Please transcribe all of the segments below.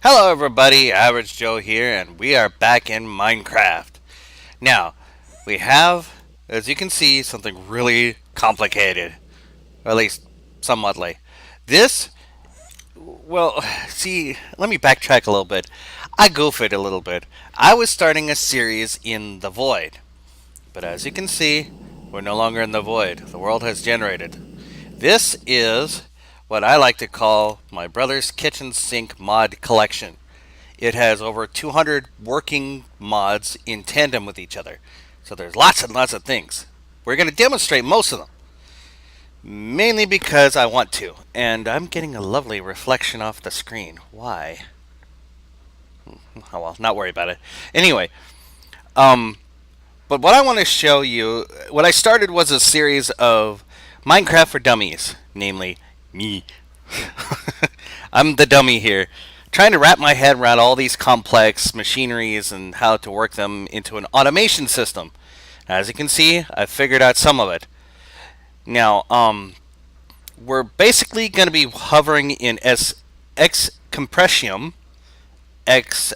Hello everybody, Average Joe here, and we are back in Minecraft. Now, we have, as you can see, something really complicated. Or at least, somewhatly. This, well, see, let me backtrack a little bit. I goofed it a little bit. I was starting a series in the void. But as you can see, we're no longer in the void. The world has generated. This is what I like to call my brother's kitchen sink mod collection. It has over 200 working mods in tandem with each other. So there's lots and lots of things. We're going to demonstrate most of them, mainly because I want to. And I'm getting a lovely reflection off the screen. Why? Oh well, not worry about it. Anyway, um, but what I want to show you, what I started was a series of Minecraft for Dummies, namely me. I'm the dummy here, trying to wrap my head around all these complex machineries and how to work them into an automation system. As you can see, I've figured out some of it. Now, we're basically going to be hovering in X compression, X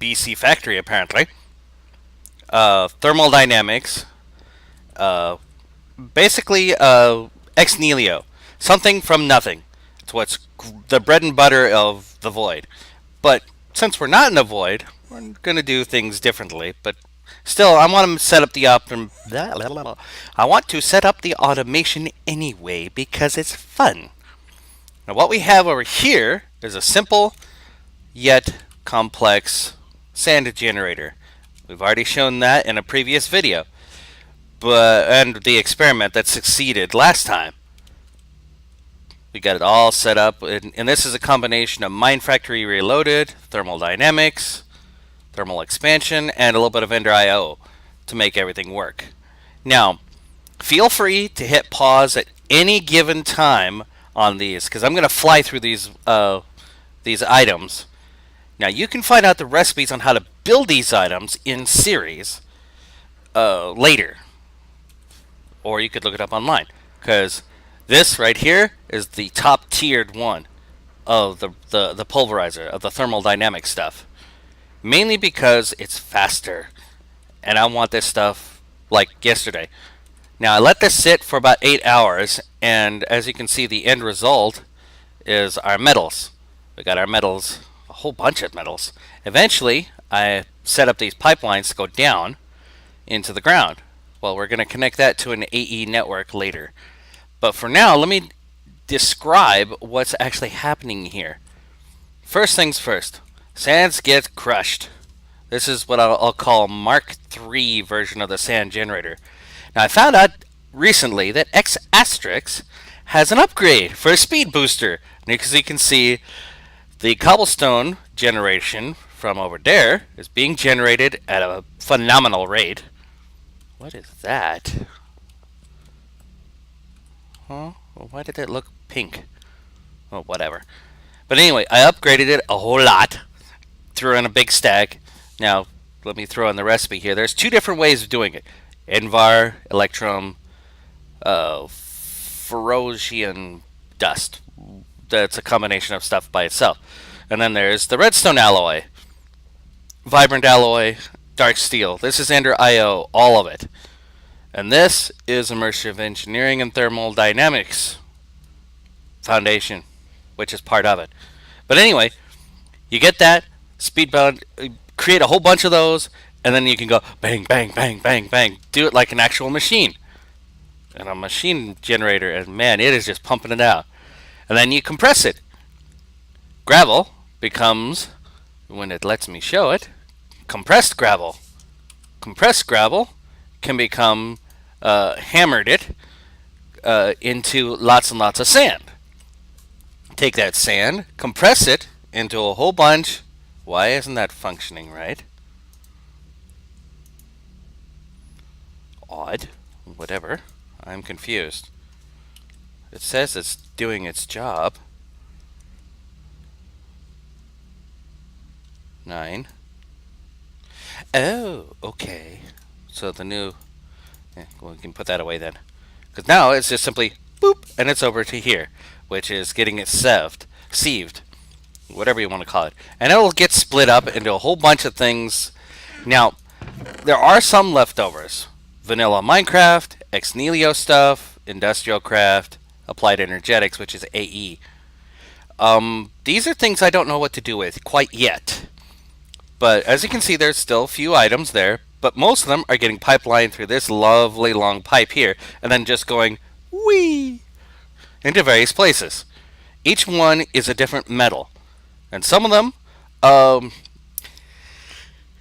BC factory apparently, thermal dynamics, uh, basically ex nihilo, something from nothing. It's what's the bread and butter of the void. But since we're not in the void, we're going to do things differently. But still, I want to set up the I want to set up the automation anyway because it's fun. Now, what we have over here is a simple yet complex sand generator. We've already shown that in a previous video, and the experiment that succeeded last time. We got it all set up, and this is a combination of Mine Factory Reloaded, thermal dynamics, thermal expansion, and a little bit of Ender IO to make everything work. Now, feel free to hit pause at any given time on these, because I'm going to fly through these items. Now, you can find out the recipes on how to build these items in series later, or you could look it up online, because this right here is the top tiered one of the pulverizer, of the thermal dynamic stuff. Mainly because it's faster. And I want this stuff like yesterday. Now I let this sit for about 8 hours, and as you can see, the end result is our metals. We got our metals, a whole bunch of metals. Eventually, I set up these pipelines to go down into the ground. Well, we're going to connect that to an AE network later. But for now, let me describe what's actually happening here. First things first, sands get crushed. This is what I'll call Mark III version of the sand generator. Now, I found out recently that X Asterix has an upgrade for a speed booster. Because you can see, the cobblestone generation from over there is being generated at a phenomenal rate. What is that? Huh? Well, why did it look pink? Oh, whatever. But anyway, I upgraded it a whole lot. Threw in a big stack. Now, let me throw in the recipe here. There's two different ways of doing it. Envar, Electrum, Ferocian Dust. That's a combination of stuff by itself. And then there's the Redstone Alloy, Vibrant Alloy, Dark Steel. This is Ender IO, all of it. And this is Immersive Engineering and Thermal Dynamics Foundation, which is part of it. But anyway, you get that, speedbound, create a whole bunch of those, and then you can go bang, bang, bang, bang, bang. Do it like an actual machine. And a machine generator, and man, it is just pumping it out. And then you compress it. Gravel becomes, when it lets me show it, compressed gravel. Compressed gravel can become hammered it into lots and lots of sand. Take that sand, compress it into a whole bunch. Why isn't that functioning right? Odd. Whatever. I'm confused. It says it's doing its job. 9. Oh, okay. So the new... well, we can put that away then. Because now it's just simply boop, and it's over to here, which is getting it seved. sieved, whatever you want to call it, and it'll get split up into a whole bunch of things. Now, there are some leftovers: vanilla Minecraft, ex nihilo stuff, industrial craft, applied energetics, which is AE. These are things I don't know what to do with quite yet. But as you can see, there's still a few items there, but most of them are getting pipelined through this lovely long pipe here, and then just going whee into various places. Each one is a different metal, and some of them,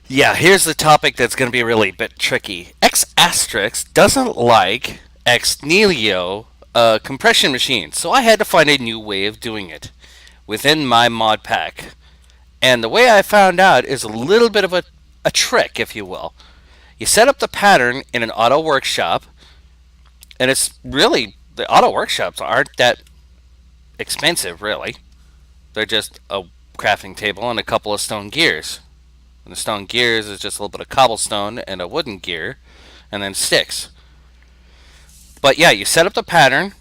yeah, here's the topic that's going to be really a bit tricky. X asterisk doesn't like ex nihilo compression machines, so I had to find a new way of doing it within my mod pack. And the way I found out is a little bit of a trick, if you will. You set up the pattern in an auto workshop, and it's really, the auto workshops aren't that expensive, really. They're just a crafting table and a couple of stone gears. And the stone gears is just a little bit of cobblestone and a wooden gear, and then sticks. But yeah, you set up the pattern,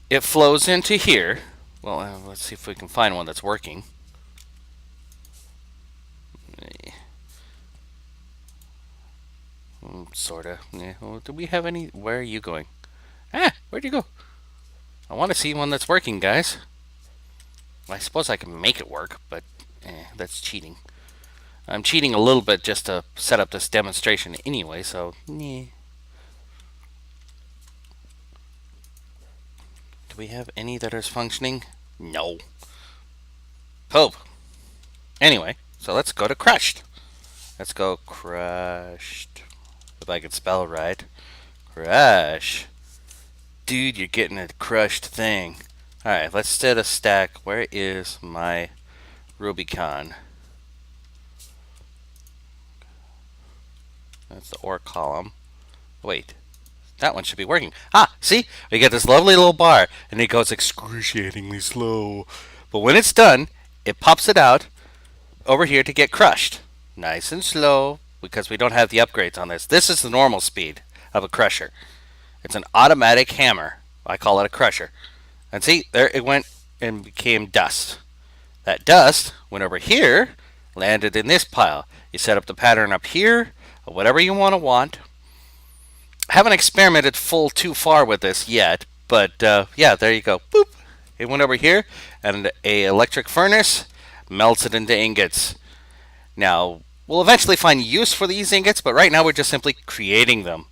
it flows into here. Well, let's see if we can find one that's working. Sorta. Yeah. Well, do we have any? Where are you going? Ah, where'd you go? I want to see one that's working, guys. Well, I suppose I can make it work, but that's cheating. I'm cheating a little bit just to set up this demonstration anyway, so Do we have any that are functioning? No. Pope. Anyway, so let's go to crushed. Let's go crushed. If I can spell right. Crush. Dude, you're getting a crushed thing. Alright, let's set a stack. Where is my Rubicon? That's the ore column. Wait. That one should be working. Ah, see? We get this lovely little bar, and it goes excruciatingly slow. But when it's done, it pops it out over here to get crushed. Nice and slow, because we don't have the upgrades on this. This is the normal speed of a crusher. It's an automatic hammer. I call it a crusher. And see, there it went and became dust. That dust went over here, landed in this pile. You set up the pattern up here, or whatever you want. I haven't experimented too far with this yet, but yeah, there you go. Boop. It went over here, and a electric furnace melts it into ingots. Now, we'll eventually find use for these ingots, but right now we're just simply creating them.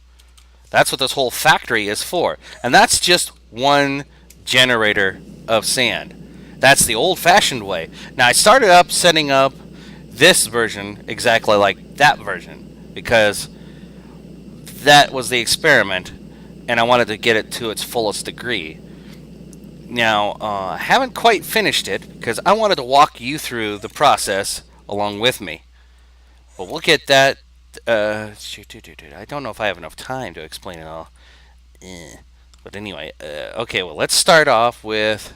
That's what this whole factory is for. And that's just one generator of sand. That's the old-fashioned way. Now, I started up setting up this version exactly like that version, because that was the experiment, and I wanted to get it to its fullest degree. Now, I haven't quite finished it, because I wanted to walk you through the process along with me. But we'll get that. I don't know if I have enough time to explain it all. But anyway, okay, well, let's start off with...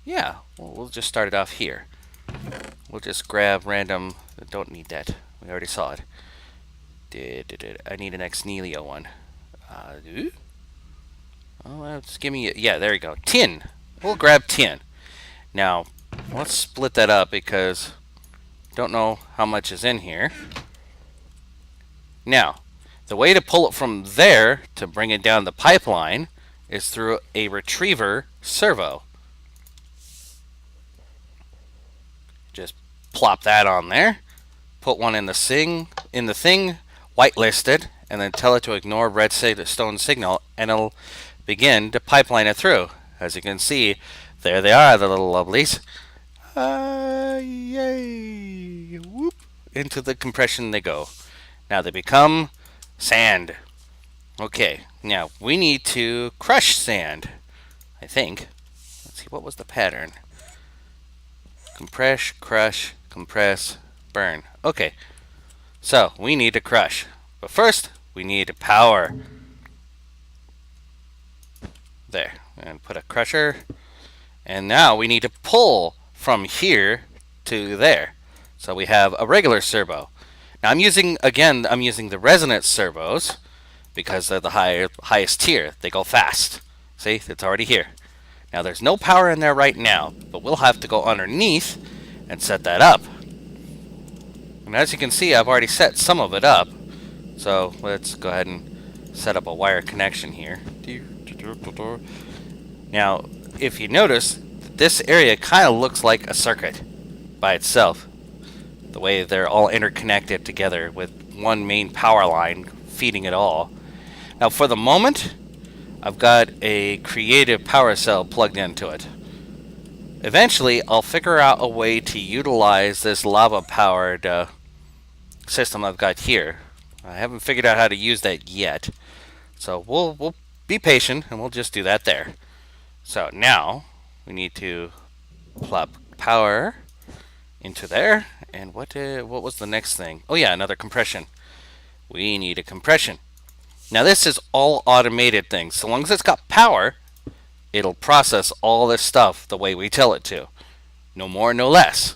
Yeah, we'll just start it off here. We'll just grab random... Don't need that. We already saw it. I need an ex nihilo one. Oh, just give me... Yeah, there you go. Tin. We'll grab tin. Now, let's split that up because... Don't know how much is in here. Now, the way to pull it from there to bring it down the pipeline is through a retriever servo. Just plop that on there. Put one in the thing, whitelisted, and then tell it to ignore red stone signal, and it'll begin to pipeline it through. As you can see, there they are, the little lovelies. Yay! Whoop! Into the compression they go. Now they become sand. Okay, now we need to crush sand, I think. Let's see, what was the pattern? Compress, crush, compress, burn. Okay, so we need to crush. But first, we need power. There, and put a crusher. And now we need to pull from here to there. So we have a regular servo. Now I'm using the resonance servos because they're the highest tier. They go fast. See, it's already here. Now there's no power in there right now, but we'll have to go underneath and set that up. And as you can see, I've already set some of it up. So let's go ahead and set up a wire connection here. Now, if you notice, this area kind of looks like a circuit by itself. The way they're all interconnected together with one main power line feeding it all. Now, for the moment, I've got a creative power cell plugged into it. Eventually, I'll figure out a way to utilize this lava-powered system I've got here. I haven't figured out how to use that yet. So we'll be patient, and we'll just do that there. So now, we need to plop power into there. And what was the next thing? Oh yeah, another compression. We need a compression. Now this is all automated things. So long as it's got power, it'll process all this stuff the way we tell it to. No more, no less.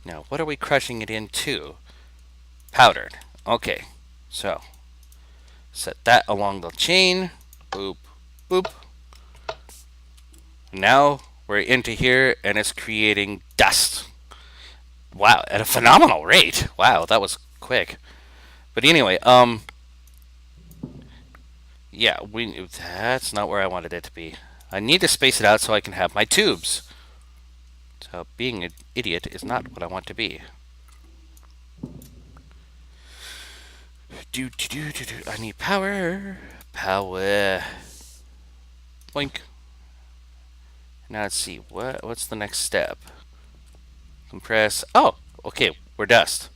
Now, what are we crushing it into? Powdered. Okay, so set that along the chain. Boop, boop. Now we're into here and it's creating dust. Wow, at a phenomenal rate. Wow, that was quick. But anyway, yeah, that's not where I wanted it to be. I need to space it out so I can have my tubes. So being an idiot is not what I want to be. I need power. Power. Boink. Now let's see, what's the next step? Compress. Oh, okay, we're dust.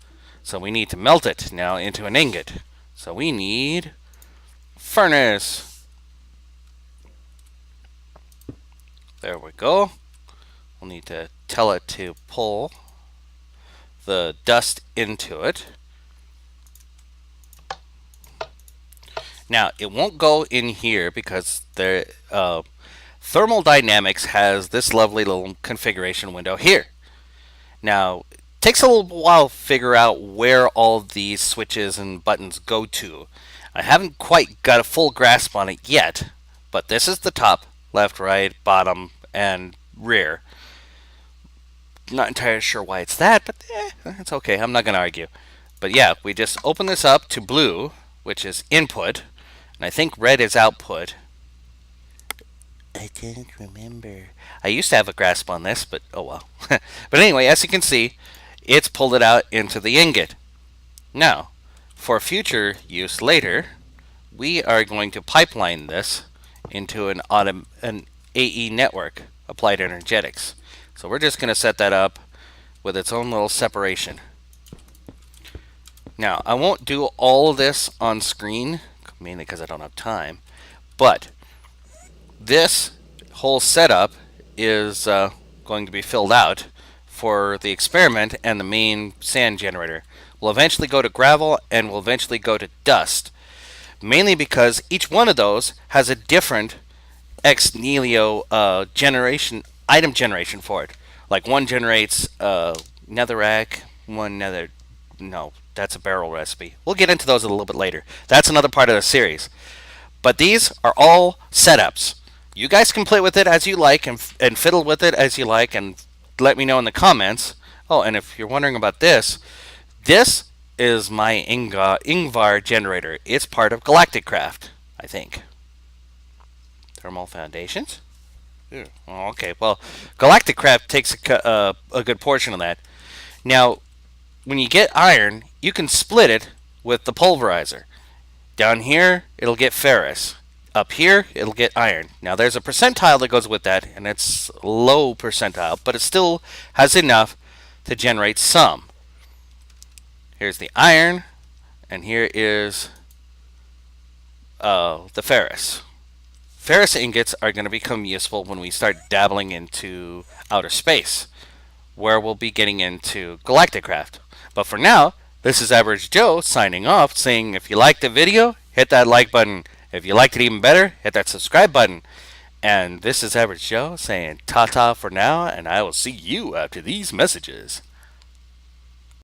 So we need to melt it now into an ingot. So we need furnace. There we go. We'll need to tell it to pull the dust into it. Now, it won't go in here because the thermal dynamics has this lovely little configuration window here. Now, it takes a little while to figure out where all these switches and buttons go to. I haven't quite got a full grasp on it yet, but this is the top, left, right, bottom, and rear. Not entirely sure why it's that, but it's okay. I'm not going to argue. But yeah, we just open this up to blue, which is input, and I think red is output. I can't remember. I used to have a grasp on this, but oh well. But anyway, as you can see, it's pulled it out into the ingot. Now, for future use later, we are going to pipeline this into an AE network, applied energetics. So we're just going to set that up with its own little separation. Now, I won't do all this on screen, mainly because I don't have time, but this whole setup is going to be filled out for the experiment and the main sand generator. We'll eventually go to gravel and we'll eventually go to dust, mainly because each one of those has a different ex nihilo item generation for it. Like one generates netherrack, no, that's a barrel recipe. We'll get into those a little bit later. That's another part of the series. But these are all setups. You guys can play with it as you like and fiddle with it as you like and let me know in the comments. Oh, and if you're wondering about this is my Ingvar generator. It's part of Galacticraft, I think. Thermal foundations? Yeah. Oh, okay, well, Galacticraft takes a good portion of that. Now, when you get iron, you can split it with the pulverizer. Down here, it'll get ferrous. Up here, it'll get iron. Now, there's a percentile that goes with that, and it's low percentile, but it still has enough to generate some. Here's the iron, and here is the ferrous. Ferrous ingots are going to become useful when we start dabbling into outer space, where we'll be getting into Galacticraft. But for now, this is Average Joe signing off, saying if you liked the video, hit that like button. If you liked it even better, hit that subscribe button. And this is Average Joe saying ta-ta for now, and I will see you after these messages.